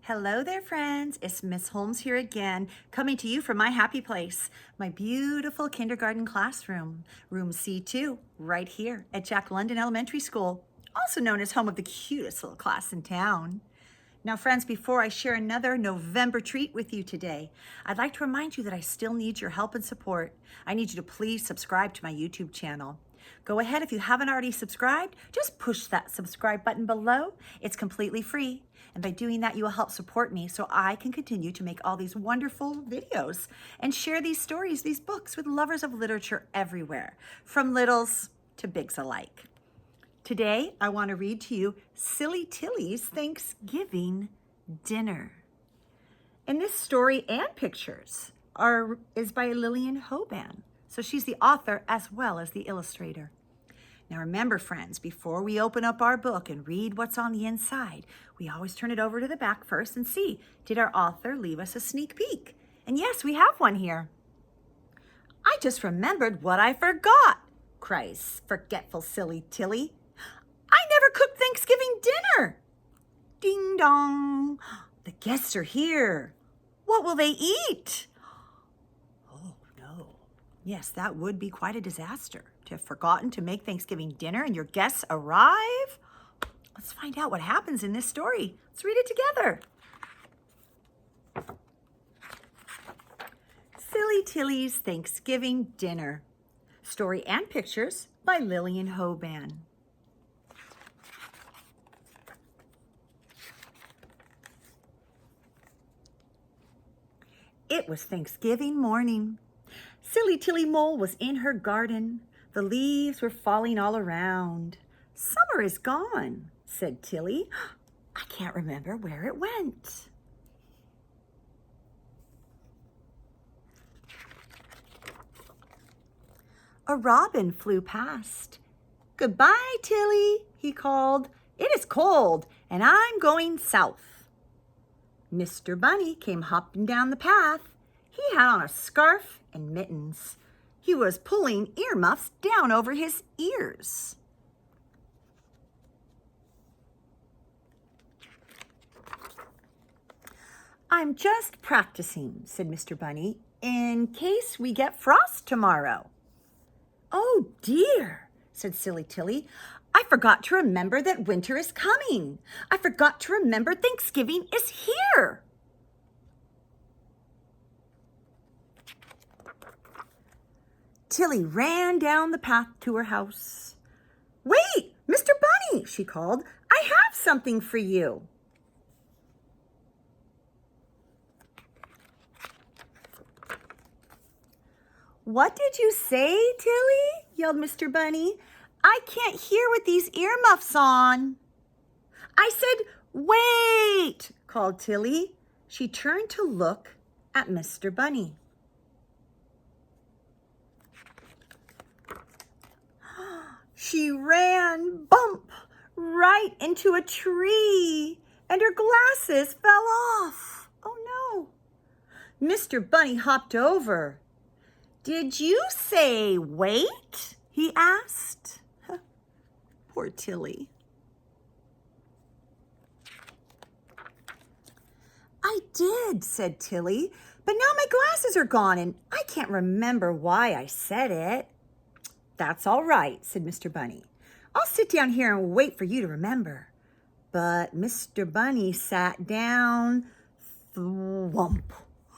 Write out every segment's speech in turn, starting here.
Hello there, friends. It's Miss Holmes here again, coming to you from my happy place, my beautiful kindergarten classroom, room C2, right here at Jack London Elementary School, also known as home of the cutest little class in town. Now, friends, before I share another November treat with you today, I'd like to remind you that I still need your help and support. I need you to please subscribe to my YouTube channel. Go ahead, if you haven't already subscribed, just push that subscribe button below. It's completely free. And by doing that, you will help support me so I can continue to make all these wonderful videos and share these stories, these books with lovers of literature everywhere, from littles to bigs alike. Today, I want to read to you Silly Tilly's Thanksgiving Dinner. And this story and pictures is by Lillian Hoban. So she's the author as well as the illustrator. Now remember, friends, before we open up our book and read what's on the inside, we always turn it over to the back first and see, did our author leave us a sneak peek? And yes, we have one here. I just remembered what I forgot, cries forgetful Silly Tilly. I never cooked Thanksgiving dinner. Ding dong, the guests are here. What will they eat? Oh no, yes, that would be quite a disaster to have forgotten to make Thanksgiving dinner and your guests arrive. Let's find out what happens in this story. Let's read it together. Silly Tilly's Thanksgiving Dinner. Story and pictures by Lillian Hoban. It was Thanksgiving morning. Silly Tilly Mole was in her garden. The leaves were falling all around. Summer is gone, said Tilly. I can't remember where it went. A robin flew past. Goodbye, Tilly, he called. It is cold, and I'm going south. Mr. Bunny came hopping down the path. He had on a scarf and mittens. He was pulling earmuffs down over his ears. I'm just practicing, said Mr. Bunny, in case we get frost tomorrow. Oh dear, said Silly Tilly. I forgot to remember that winter is coming. I forgot to remember Thanksgiving is here. Tilly ran down the path to her house. Wait, Mr. Bunny, she called. I have something for you. What did you say, Tilly? Yelled Mr. Bunny. I can't hear with these earmuffs on. I said, wait, called Tilly. She turned to look at Mr. Bunny. She ran, bump, right into a tree, and her glasses fell off. Oh no. Mr. Bunny hopped over. Did you say wait? He asked. Poor Tilly. I did, said Tilly, but now my glasses are gone and I can't remember why I said it. That's all right, said Mr. Bunny. I'll sit down here and wait for you to remember. But Mr. Bunny sat down, thwump.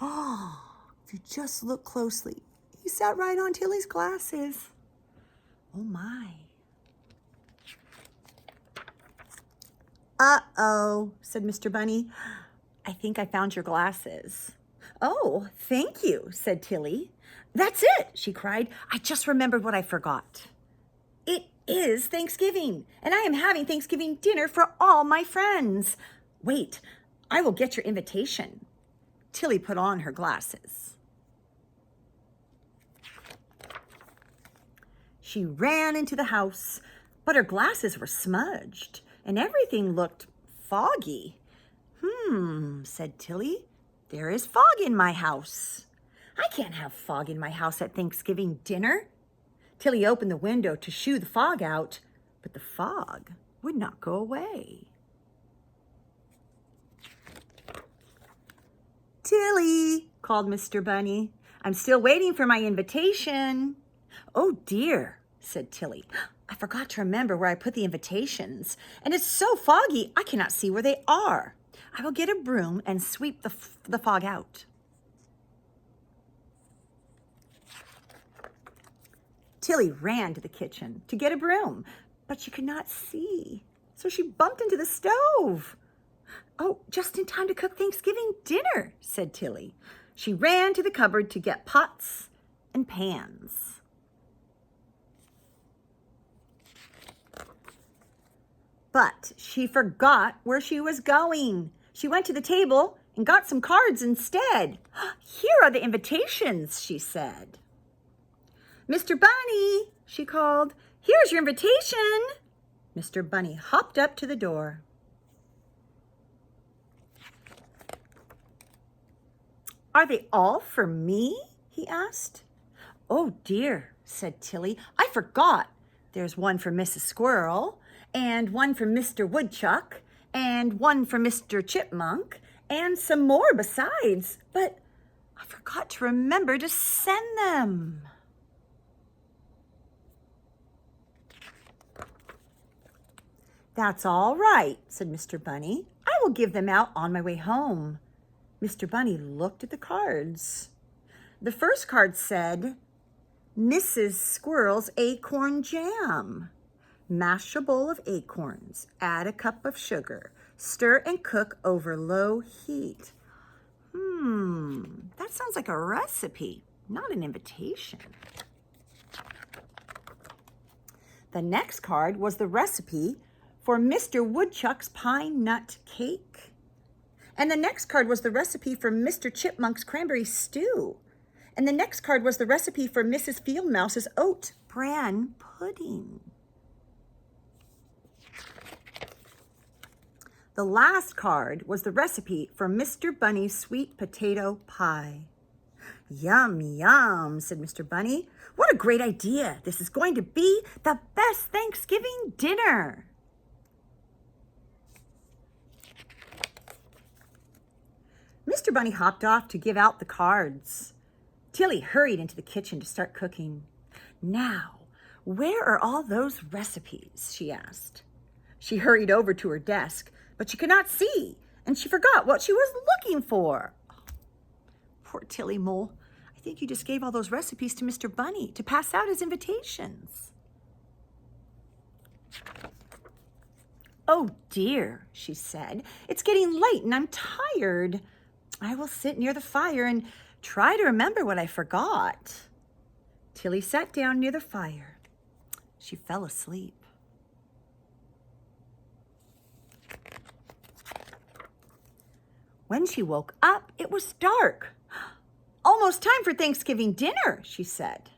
Oh, if you just look closely, he sat right on Tilly's glasses. Oh my. Uh-oh, said Mr. Bunny. I think I found your glasses. Oh, thank you, said Tilly. That's it, she cried. I just remembered what I forgot. It is Thanksgiving, and I am having Thanksgiving dinner for all my friends. Wait, I will get your invitation. Tilly put on her glasses. She ran into the house, but her glasses were smudged, and everything looked foggy. Said Tilly. There is fog in my house. I can't have fog in my house at Thanksgiving dinner. Tilly opened the window to shoo the fog out, but the fog would not go away. Tilly, called Mr. Bunny. I'm still waiting for my invitation. Oh dear, said Tilly. I forgot to remember where I put the invitations, and it's so foggy I cannot see where they are. I will get a broom and sweep the fog out. Tilly ran to the kitchen to get a broom, but she could not see, so she bumped into the stove. Oh, just in time to cook Thanksgiving dinner, said Tilly. She ran to the cupboard to get pots and pans. But she forgot where she was going. She went to the table and got some cards instead. Here are the invitations, she said. Mr. Bunny, she called, here's your invitation. Mr. Bunny hopped up to the door. Are they all for me? He asked. Oh dear, said Tilly, I forgot. There's one for Mrs. Squirrel, and one for Mr. Woodchuck, and one for Mr. Chipmunk, and some more besides, but I forgot to remember to send them. That's all right, said Mr. Bunny. I will give them out on my way home. Mr. Bunny looked at the cards. The first card said, Mrs. Squirrel's Acorn Jam. Mash a bowl of acorns, add a cup of sugar, stir and cook over low heat. That sounds like a recipe, not an invitation. The next card was the recipe for Mr. Woodchuck's pine nut cake. And the next card was the recipe for Mr. Chipmunk's cranberry stew. And the next card was the recipe for Mrs. Field Mouse's oat bran pudding. The last card was the recipe for Mr. Bunny's sweet potato pie. Yum, yum, said Mr. Bunny. What a great idea. This is going to be the best Thanksgiving dinner. Mr. Bunny hopped off to give out the cards. Tilly hurried into the kitchen to start cooking. Now, where are all those recipes? She asked. She hurried over to her desk, but she could not see, and she forgot what she was looking for. Oh, poor Tilly Mole. I think you just gave all those recipes to Mr. Bunny to pass out as invitations. Oh dear, she said. It's getting late and I'm tired. I will sit near the fire and try to remember what I forgot. Tilly sat down near the fire. She fell asleep. When she woke up, it was dark. Almost time for Thanksgiving dinner, she said.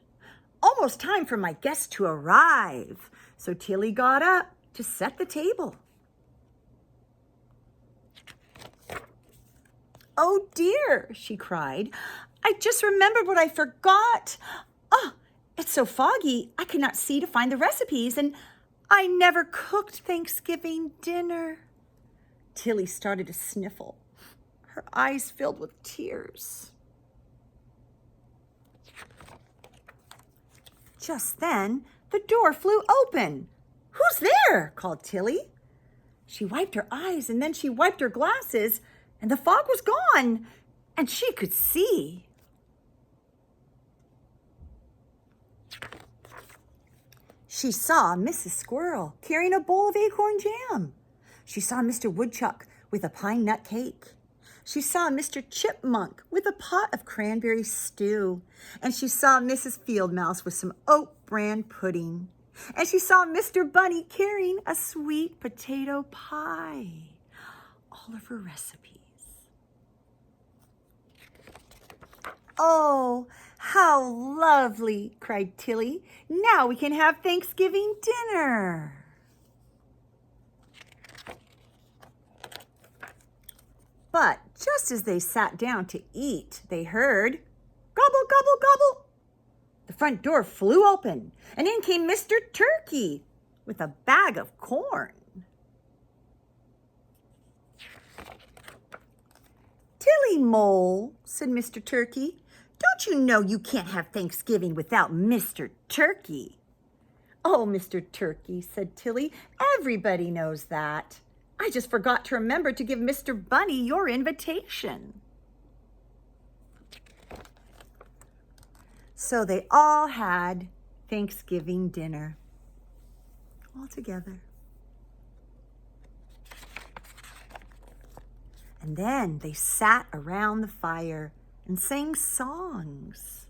Almost time for my guests to arrive. So Tilly got up to set the table. Oh dear, she cried. I just remembered what I forgot. Oh, it's so foggy, I could not see to find the recipes, and I never cooked Thanksgiving dinner. Tilly started to sniffle. Her eyes filled with tears. Just then, the door flew open. Who's there? Called Tilly. She wiped her eyes and then she wiped her glasses, and the fog was gone, and she could see. She saw Mrs. Squirrel carrying a bowl of acorn jam. She saw Mr. Woodchuck with a pine nut cake. She saw Mr. Chipmunk with a pot of cranberry stew. And she saw Mrs. Field Mouse with some oat bran pudding. And she saw Mr. Bunny carrying a sweet potato pie. All of her recipes. Oh, how lovely, cried Tilly. Now we can have Thanksgiving dinner. But just as they sat down to eat, they heard, gobble, gobble, gobble. The front door flew open, and in came Mr. Turkey with a bag of corn. Silly mole, said Mr. Turkey. Don't you know you can't have Thanksgiving without Mr. Turkey? Oh, Mr. Turkey, said Tilly, everybody knows that. I just forgot to remember to give Mr. Bunny your invitation. So they all had Thanksgiving dinner all together. And then they sat around the fire and sang songs.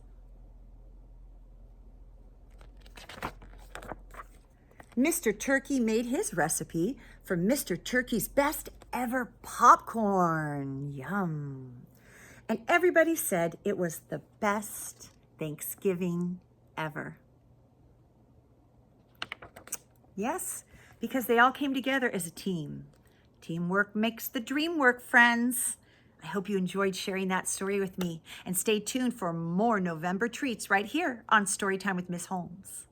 Mr. Turkey made his recipe for Mr. Turkey's best ever popcorn. Yum. And everybody said it was the best Thanksgiving ever. Yes, because they all came together as a team. Teamwork makes the dream work, friends. I hope you enjoyed sharing that story with me. And stay tuned for more November treats right here on Storytime with Miss Holmes.